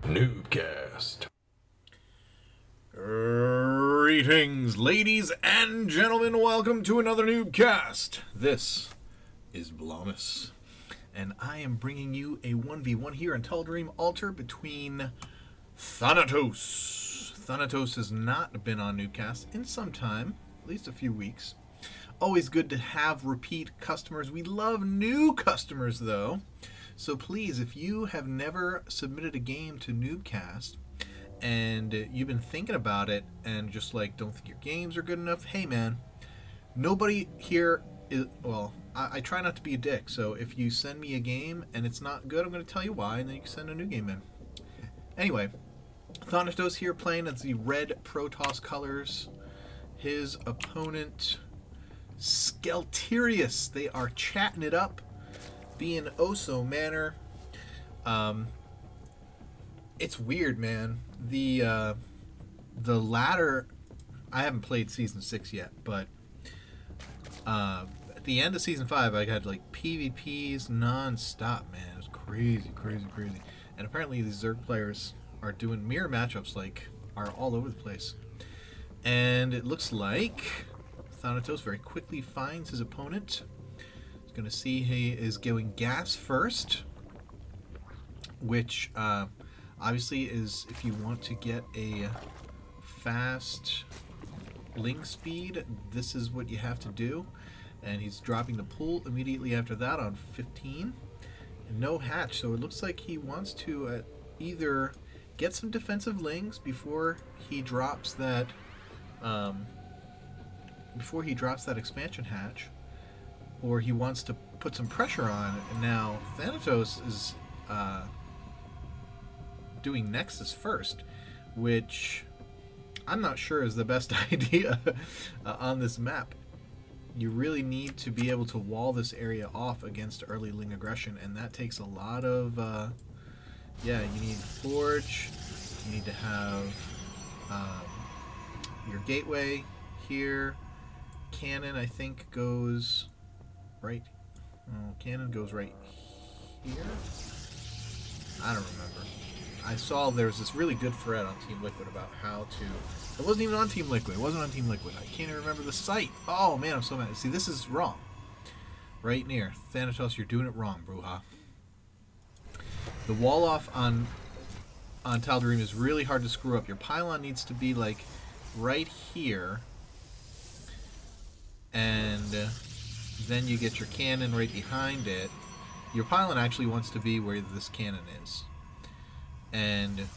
NuubCast. Greetings, ladies and gentlemen. Welcome to another NuubCast. This is Blomus, and I am bringing you a 1v1 here in Tall Dream Altar between Thanatos. Thanatos has not been on NuubCast in some time, at least a few weeks. Always good to have repeat customers. We love new customers, though. So please, if you have never submitted a game to NuubCast and you've been thinking about it and just like don't think your games are good enough, hey man, nobody here is, well, I try not to be a dick, so if you send me a game and it's not good, I'm going to tell you why, and then you can send a new game in. Anyway, Thanatos here playing as the red Protoss colors. His opponent, Skelterius. They are chatting it up, being oh so manner. It's weird, man. The ladder, I haven't played season 6 yet, but at the end of season 5 I had like PvPs non-stop, man. It was crazy. And apparently these Zerg players are doing mirror matchups, like are all over the place. And it looks like Thanatos very quickly finds his opponent. He's going to see he is going gas first, which obviously is, if you want to get a fast link speed, this is what you have to do. And he's dropping the pull immediately after that on 15. And no hatch, so it looks like he wants to either get some defensive links before he drops that expansion hatch, or he wants to put some pressure on. And now Thanatos is doing Nexus first, which I'm not sure is the best idea on this map. You really need to be able to wall this area off against early Ling aggression, and that takes a lot of yeah, you need Forge, you need to have your gateway here. Cannon, I think, goes right. Oh, cannon goes right here. I don't remember. I saw there was this really good thread on Team Liquid about how to. It wasn't even on Team Liquid. It wasn't on Team Liquid. I can't even remember the site. Oh man, I'm so mad. See, this is wrong. Right near Thanatos, you're doing it wrong, Bruja. The wall off on Tal'Darim is really hard to screw up. Your pylon needs to be like right here, and then you get your cannon right behind it. Your pylon actually wants to be where this cannon is, and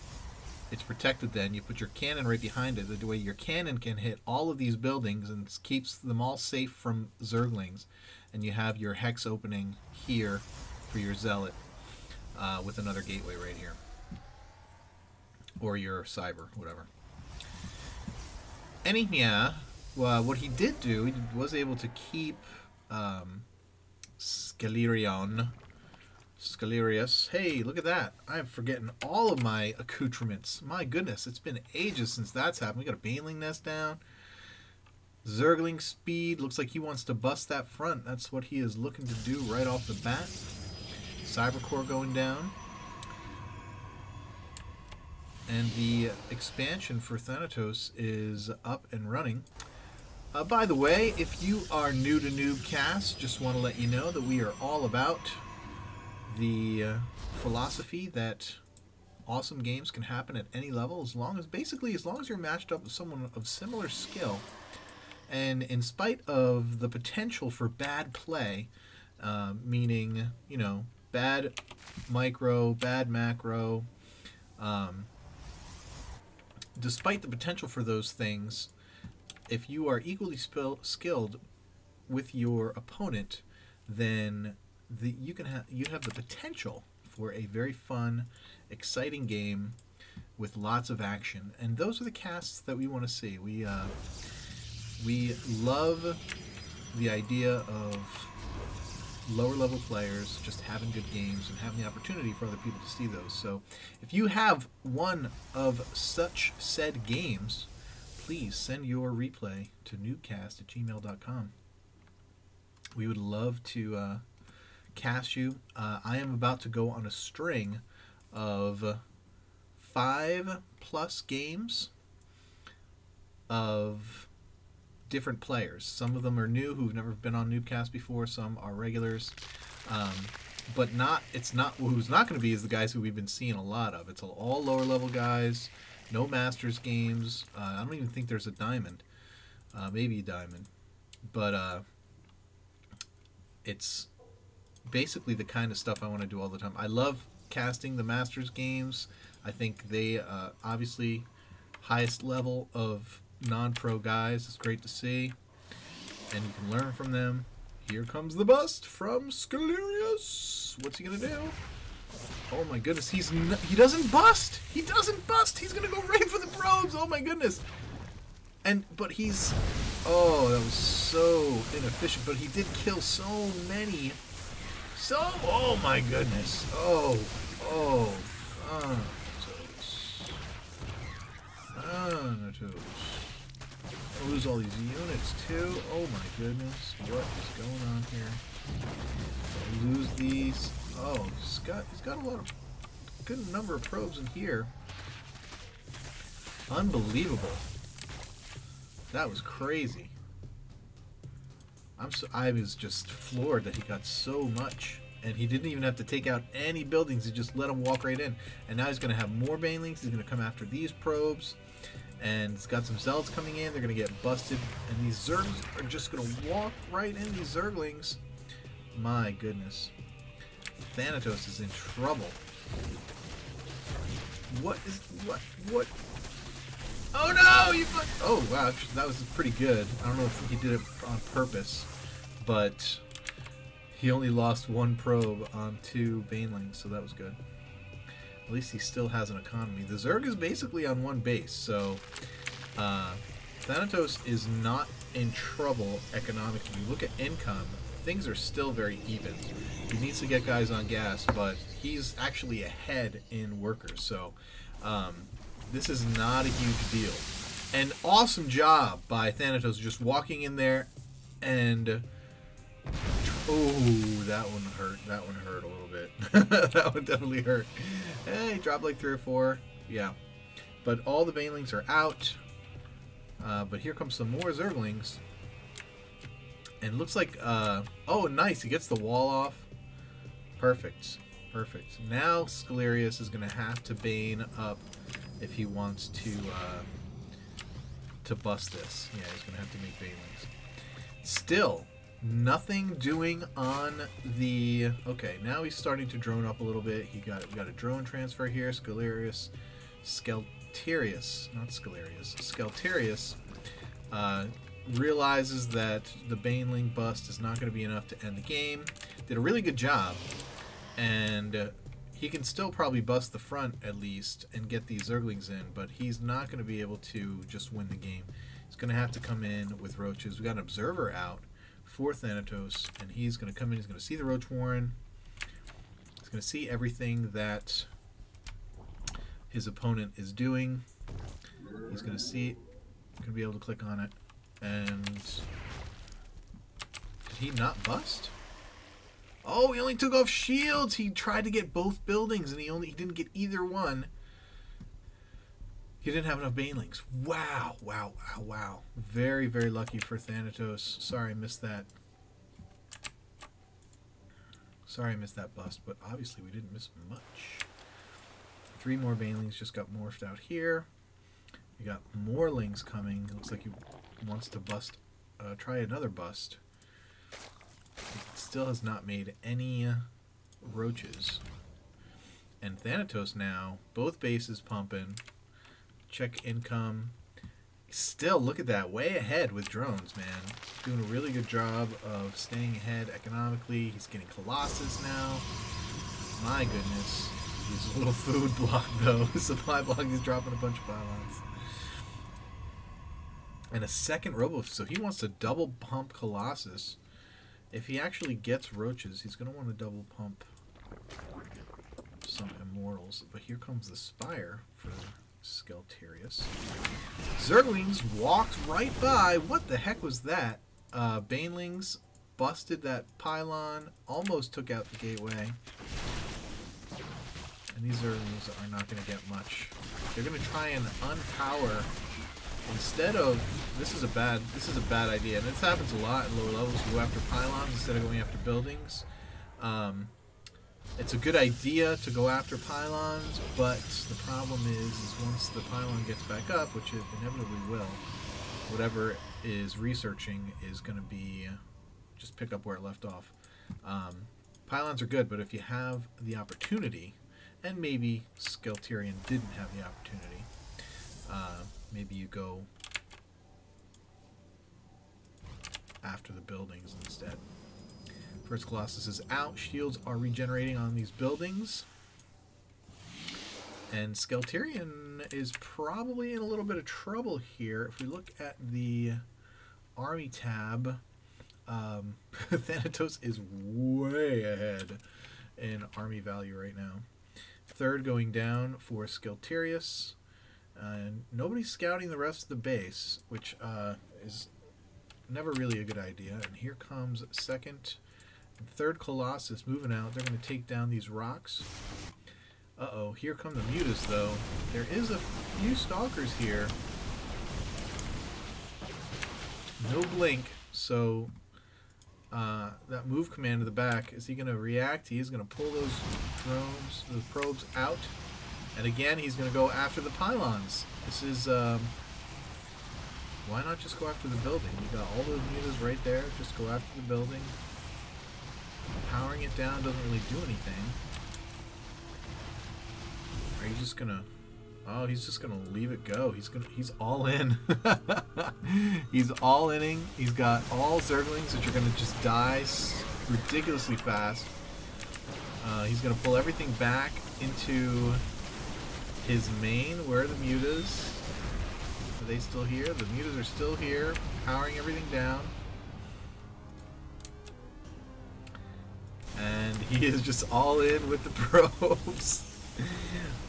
it's protected. Then you put your cannon right behind it, the way your cannon can hit all of these buildings and keeps them all safe from Zerglings. And you have your hex opening here for your zealot with another gateway right here, or your cyber, whatever. Anyhow, what he did do, he was able to keep Skelerius. Hey, look at that. I'm forgetting all of my accoutrements. My goodness, it's been ages since that's happened. We got a Baneling Nest down. Zergling speed. Looks like he wants to bust that front. That's what he is looking to do right off the bat. Cybercore going down. And the expansion for Thanatos is up and running. By the way, if you are new to NuubCast, just want to let you know that we are all about the philosophy that awesome games can happen at any level, as long as you're matched up with someone of similar skill. And in spite of the potential for bad play, meaning, you know, bad micro, bad macro, despite the potential for those things, if you are equally skilled with your opponent, then you have the potential for a very fun, exciting game with lots of action. And those are the casts that we want to see. We love the idea of lower level players just having good games and having the opportunity for other people to see those. So if you have one of such said games, please send your replay to NuubCast@gmail.com. We would love to cast you. I am about to go on a string of 5+ games of different players. Some of them are new who've never been on NuubCast before. Some are regulars. But it's not who's not going to be is the guys who we've been seeing a lot of. It's all lower level guys, no Masters games. I don't even think there's a Diamond, maybe a Diamond, but it's basically the kind of stuff I want to do all the time. I love casting the Masters games. I think they obviously highest level of non-pro guys. It's great to see, and you can learn from them. Here comes the bust from Scalerius. What's he gonna do? Oh my goodness, he doesn't bust. He doesn't bust. He's gonna go right for the probes. Oh my goodness. But he's, oh, that was so inefficient. But he did kill so many. Oh my goodness. Thanatos. Lose all these units too. Oh my goodness, what is going on here? Lose these. Oh, he's got a lot of good number of probes in here. Unbelievable. That was crazy. I was just floored that he got so much, and he didn't even have to take out any buildings. He just let them walk right in. And now he's going to have more banelings. He's going to come after these probes. And it's got some Zelds coming in. They're going to get busted. And these Zergs are just going to walk right in, these Zerglings. My goodness. Thanatos is in trouble. What? Oh no! Oh wow, actually, that was pretty good. I don't know if he did it on purpose. But he only lost 1 probe on 2 banelings, so that was good. At least he still has an economy. The Zerg is basically on 1 base, so Thanatos is not in trouble economically. You look at income, things are still very even. He needs to get guys on gas, but he's actually ahead in workers, so this is not a huge deal. An awesome job by Thanatos just walking in there and... Oh, that one hurt. That one hurt a little bit. That one definitely hurt. Hey, dropped like 3 or 4. Yeah. But all the banelings are out. But here comes some more Zerglings. And it looks like... oh, nice. He gets the wall off. Perfect. Perfect. Now Scalerius is going to have to bane up if he wants to bust this. Yeah, he's going to have to make banelings. Still... nothing doing on the... Okay, now he's starting to drone up a little bit. We got a drone transfer here. Skelterius, not Scalerius. Skelterius realizes that the Baneling bust is not going to be enough to end the game. Did a really good job. And he can still probably bust the front at least and get these Zerglings in, but he's not going to be able to just win the game. He's going to have to come in with roaches. We got an observer out for Thanatos, and he's going to come in. He's going to see the Roach Warren. He's going to see everything that his opponent is doing. He's going to see it. He's going to be able to click on it. And did he not bust? Oh, he only took off shields. He tried to get both buildings, and he didn't get either one. He didn't have enough banelings. Wow, wow, wow, wow. Very, very lucky for Thanatos. Sorry I missed that. Sorry I missed that bust, but obviously we didn't miss much. 3 more banelings just got morphed out here. We got more lings coming. It looks like he wants to bust, try another bust. He still has not made any roaches. And Thanatos now, both bases pumping. Check income. Still, look at that. Way ahead with drones, man. Doing a really good job of staying ahead economically. He's getting Colossus now. My goodness. He's a little food block, though. Supply block, he's dropping a bunch of pylons. And a second Robo, so he wants to double pump Colossus. If he actually gets roaches, he's going to want to double pump some Immortals. But here comes the Spire for Skelterius. Zerglings walked right by. What the heck was that? Banelings busted that pylon, almost took out the gateway. And these are not going to get much. They're going to try and unpower instead of. This is a bad idea, and this happens a lot in lower levels. You go after pylons instead of going after buildings. It's a good idea to go after pylons, but the problem is once the pylon gets back up, which it inevitably will, whatever is researching is going to be just pick up where it left off. Pylons are good, but if you have the opportunity, and maybe Skelterian didn't have the opportunity, maybe you go after the buildings instead. First Colossus is out. Shields are regenerating on these buildings. And Skelterian is probably in a little bit of trouble here. If we look at the army tab, Thanatos is way ahead in army value right now. Third going down for Skelterius. Nobody's scouting the rest of the base, which is never really a good idea. And here comes second and third Colossus moving out. They're going to take down these rocks. Uh-oh, here come the mutas, though. There is a few stalkers here. No blink, so that move command to the back, is he going to react? He is going to pull those drones, those probes out. And again, he's going to go after the pylons. This is, why not just go after the building? You got all those mutas right there. Just go after the building. Powering it down doesn't really do anything. Are you just gonna... Oh, he's just gonna leave it go. He's all in. He's all inning. He's got all Zerglings which are gonna just die ridiculously fast. He's gonna pull everything back into his main. Where are the mutas? Are they still here? The mutas are still here, powering everything down. And he is just all in with the probes.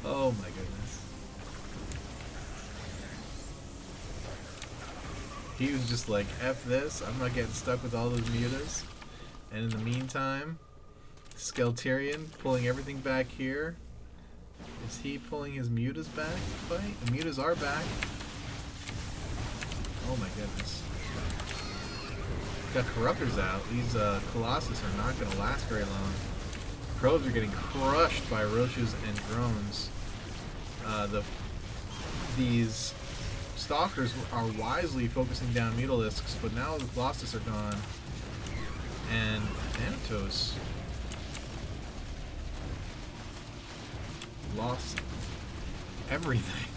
Oh my goodness. He was just like, F this, I'm not getting stuck with all those mutas. And in the meantime, Skelterian pulling everything back here. Is he pulling his mutas back to fight? The mutas are back. Oh my goodness. Got corruptors out. These Colossus are not going to last very long. Probes are getting crushed by roaches and drones. These stalkers are wisely focusing down Mutalisks, but now the Colossus are gone. And Thanatos lost everything.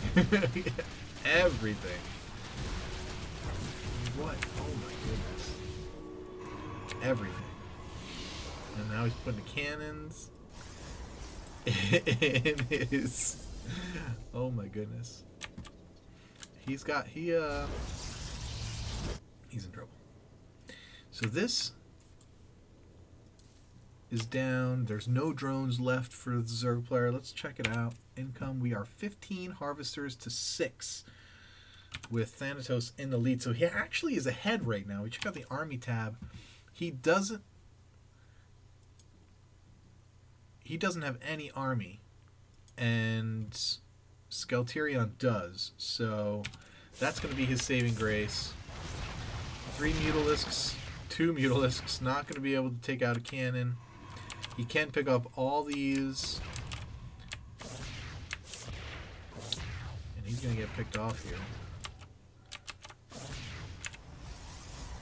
Everything. What? Oh my goodness. Everything. And now he's putting the cannons in his... Oh my goodness. He's in trouble. So this is down. There's no drones left for the Zerg player. Let's check it out. Income, we are 15 harvesters to 6 with Thanatos in the lead. So he actually is ahead right now. We check out the army tab. He doesn't have any army, and Skelterion does, so that's going to be his saving grace. 3 Mutalisks, 2 Mutalisks, not going to be able to take out a cannon. He can pick up all these, and he's going to get picked off here.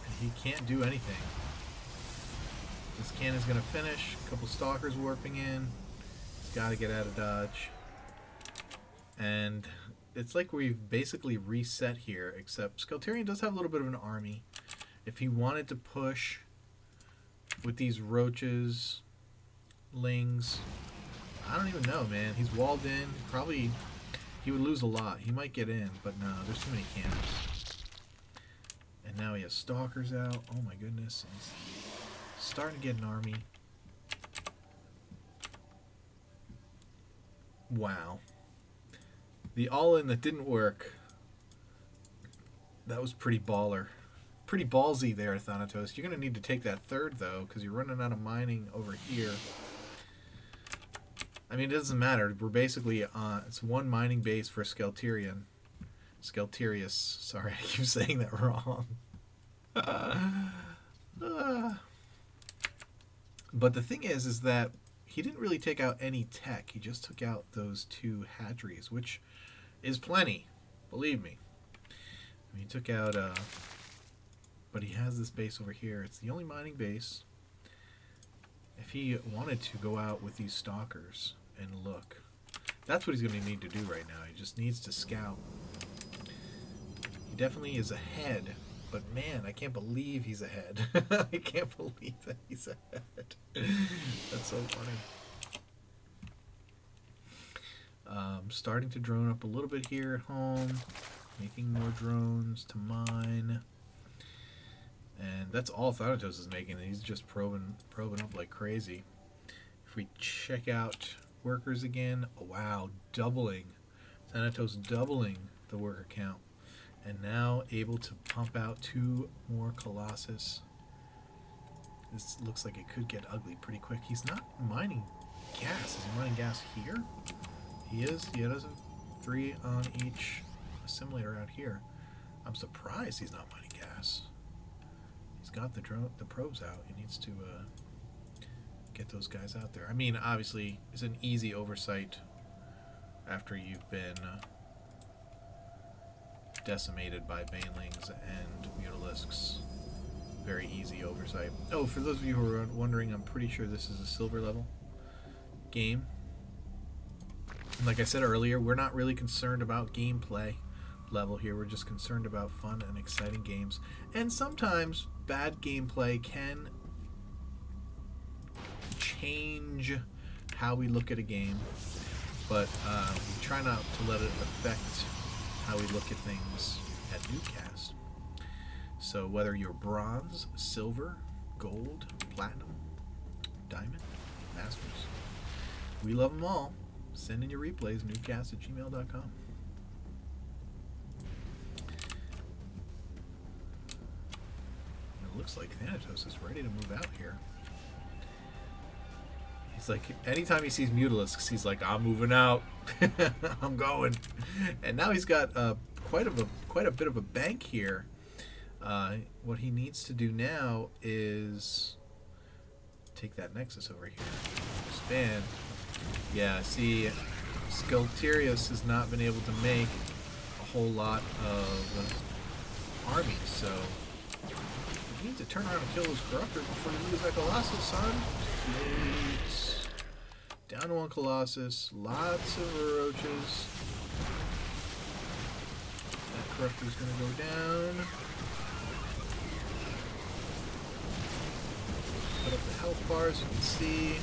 And he can't do anything. This cannon's going to finish. A couple stalkers warping in. He's got to get out of dodge. And it's like we've basically reset here, except Skelterian does have a little bit of an army. If he wanted to push with these roaches, lings, I don't even know, man. He's walled in. Probably he would lose a lot. He might get in, but no, there's too many cannons. And now he has stalkers out. Oh my goodness. He's starting to get an army. Wow. The all-in that didn't work. That was pretty baller. Pretty ballsy there, Thanatos. You're going to need to take that third, though, because you're running out of mining over here. I mean, it doesn't matter. We're basically it's one mining base for Skelterian. Skelterius. Sorry, I keep saying that wrong. But the thing is that he didn't really take out any tech. He just took out those 2 hatcheries, which is plenty. Believe me. I mean, he took out, but he has this base over here. It's the only mining base. If he wanted to go out with these stalkers and look, that's what he's going to need to do right now. He just needs to scout. He definitely is ahead, but man, I can't believe he's ahead. I can't believe that he's ahead. That's so funny. Starting to drone up a little bit here at home, making more drones to mine. And that's all Thanatos is making, and he's just probing up like crazy. If we check out workers again, oh, wow, doubling. Thanatos doubling the worker count. And now able to pump out 2 more Colossus. This looks like it could get ugly pretty quick. He's not mining gas. Is he mining gas here? He is. He has 3 on each assimilator out here. I'm surprised he's not mining gas. He's got the probes out. He needs to get those guys out there. I mean, obviously, it's an easy oversight after you've been decimated by banelings and mutalisks. Very easy oversight. Oh, for those of you who are wondering, I'm pretty sure this is a silver level game. And like I said earlier, we're not really concerned about gameplay level here. We're just concerned about fun and exciting games. And sometimes bad gameplay can change how we look at a game, but we try not to let it affect how we look at things at NuubCast. So whether you're bronze, silver, gold, platinum, diamond, masters, we love them all. Send in your replays, NuubCast@gmail.com. It looks like Thanatos is ready to move out here. He's like, anytime he sees Mutalisks, he's like, I'm moving out. I'm going. And now he's got quite a bit of a bank here. What he needs to do now is take that Nexus over here. Expand. Yeah, see, Skelterius has not been able to make a whole lot of armies, so you need to turn around and kill those corruptors before you lose that Colossus, son. Sweet. Down to 1 Colossus, lots of roaches. That corruptor's gonna go down. Put up the health bars, you can see.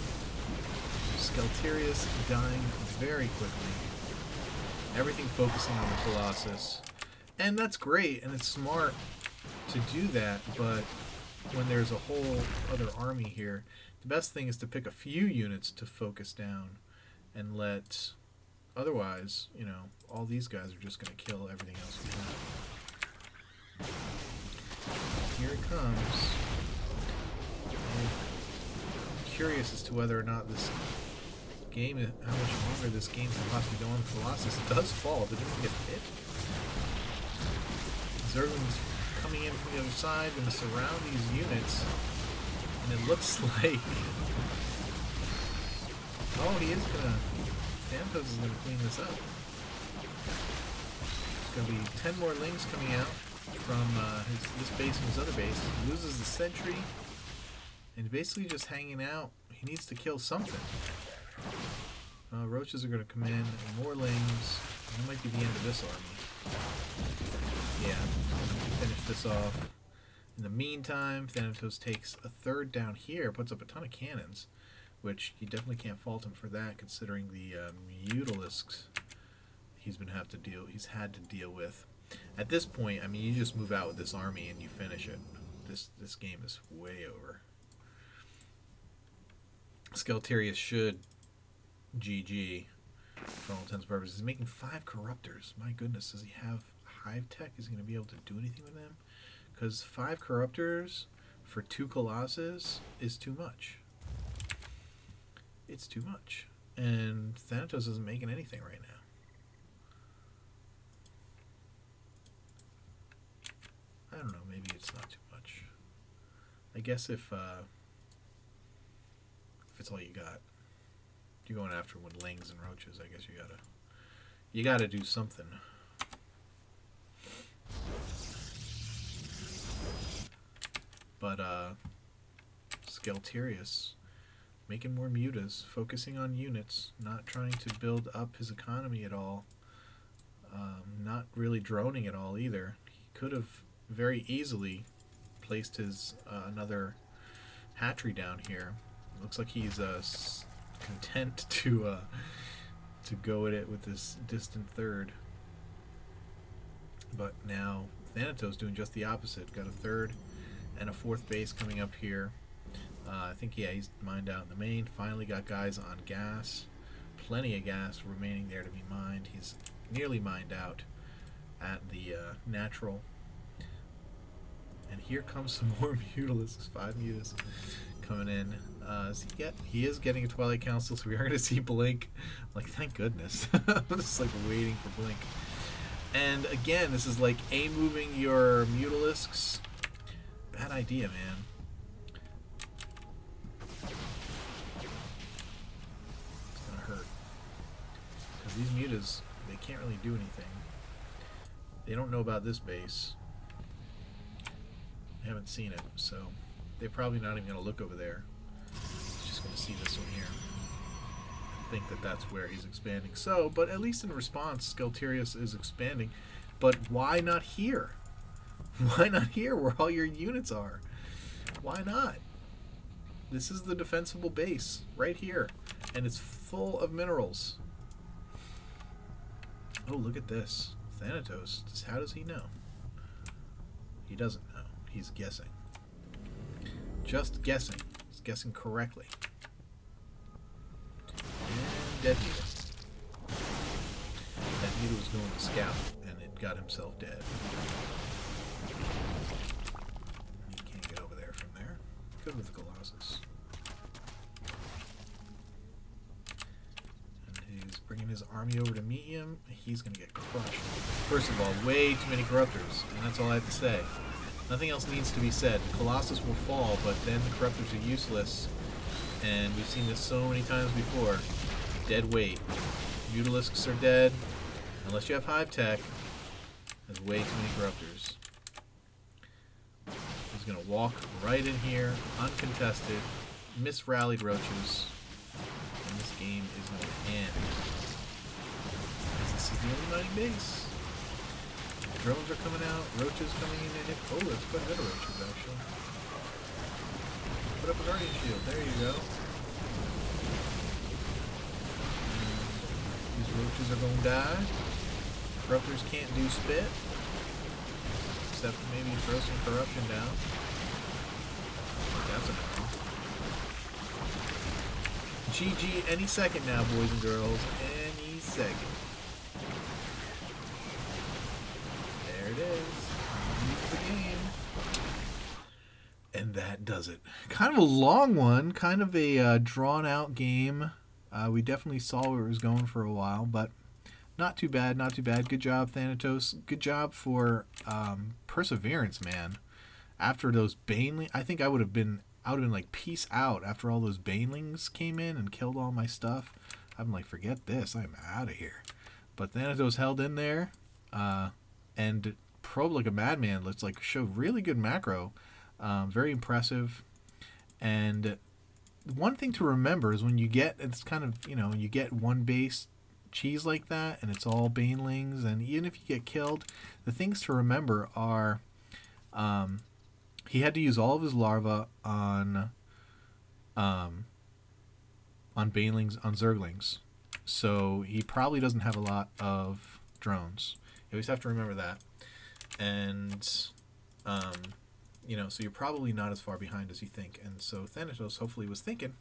Skelterius dying very quickly. Everything focusing on the Colossus. And that's great, and it's smart to do that, but when there's a whole other army here, the best thing is to pick a few units to focus down and let... Otherwise, you know, all these guys are just going to kill everything else we have. Here it comes. I'm curious as to whether or not this game, how much longer this game can possibly go on. Colossus does fall, but it doesn't get hit. Zergling's coming in from the other side, going to surround these units, and it looks like... Oh, he is going to... Thanatos is going to clean this up. There's going to be 10 more lings coming out from this base and his other base. He loses the sentry, and he's basically just hanging out. He needs to kill something. Roaches are going to come in, and more lings. That might be the end of this army. Yeah, finish this off. In the meantime, Thanatos takes a third down here, puts up a ton of cannons, which you definitely can't fault him for that, considering the Mutalisks he's had to deal with. At this point, I mean, you just move out with this army and you finish it. This game is way over. Skelterius should GG for all intents and purposes. He's making 5 corruptors. My goodness, does he have hive tech? Is he going to be able to do anything with them? Because 5 corruptors for 2 colossus is too much. It's too much. And Thanatos isn't making anything right now. I don't know, maybe it's not too much. I guess if it's all you got. You're going after with lings and roaches, I guess you gotta do something. But Skelterius making more mutas, focusing on units, not trying to build up his economy at all, not really droning at all either. He could have very easily placed his another hatchery down here. Looks like he's content to go at it with this distant third. But now Thanatos doing just the opposite. Got a third and a fourth base coming up here. I think, yeah, he's mined out in the main. Finally got guys on gas. Plenty of gas remaining there to be mined. He's nearly mined out at the natural. And here comes some more Mutalisks. 5 mutas coming in. He is getting a Twilight Council, so we are going to see Blink. Like, thank goodness. I'm just like waiting for Blink. And again, this is like moving your Mutalisks. Bad idea, man. It's gonna hurt. Because these mutas, they can't really do anything. They don't know about this base. They haven't seen it, so they're probably not even gonna look over there. Just gonna see this one here. Think that that's where he's expanding. So, but at least in response, Skelterius is expanding. But why not here? Why not here where all your units are? Why not? This is the defensible base right here. And it's full of minerals. Oh, look at this. Thanatos. How does he know? He doesn't know. He's guessing. Just guessing. He's guessing correctly. Dead Muta. That Muta was going to scout, and it got himself dead. He can't get over there from there. Good with the Colossus. And he's bringing his army over to meet him. He's going to get crushed. First of all, way too many Corruptors, and that's all I have to say. Nothing else needs to be said. The Colossus will fall, but then the Corruptors are useless. And we've seen this so many times before. Dead weight. Mutalisks are dead. Unless you have Hive Tech, there's way too many Corruptors. He's going to walk right in here, uncontested, misrallied roaches, and this game is going to end. This is the only mining base. Drones are coming out, roaches coming in and hit. Oh, that's quite a bit of roaches, actually. Put up a Guardian Shield. There you go. These roaches are going to die. Corruptors can't do spit. Except maybe throw some corruption down. That's enough. GG any second now, boys and girls. Any second. There it is. Use the game. And that does it. Kind of a long one. Kind of a drawn-out game. We definitely saw where it was going for a while, but not too bad, not too bad. Good job, Thanatos. Good job for perseverance, man. After those Banelings, I think I would have been like, peace out after all those Banelings came in and killed all my stuff. I'm like, forget this, I'm out of here. But Thanatos held in there and probed like a madman. Let's like show really good macro, very impressive. And one thing to remember is when you get, it's kind of, you know, you get one base cheese like that and it's all Banelings, and even if you get killed, the things to remember are he had to use all of his larvae on Banelings, on Zerglings, so he probably doesn't have a lot of drones. You always have to remember that. And you know, so you're probably not as far behind as you think. And so Thanatos hopefully was thinking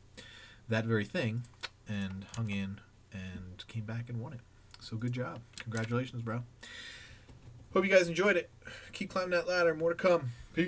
that very thing and hung in and came back and won it. So good job. Congratulations, bro. Hope you guys enjoyed it. Keep climbing that ladder. More to come. Peace.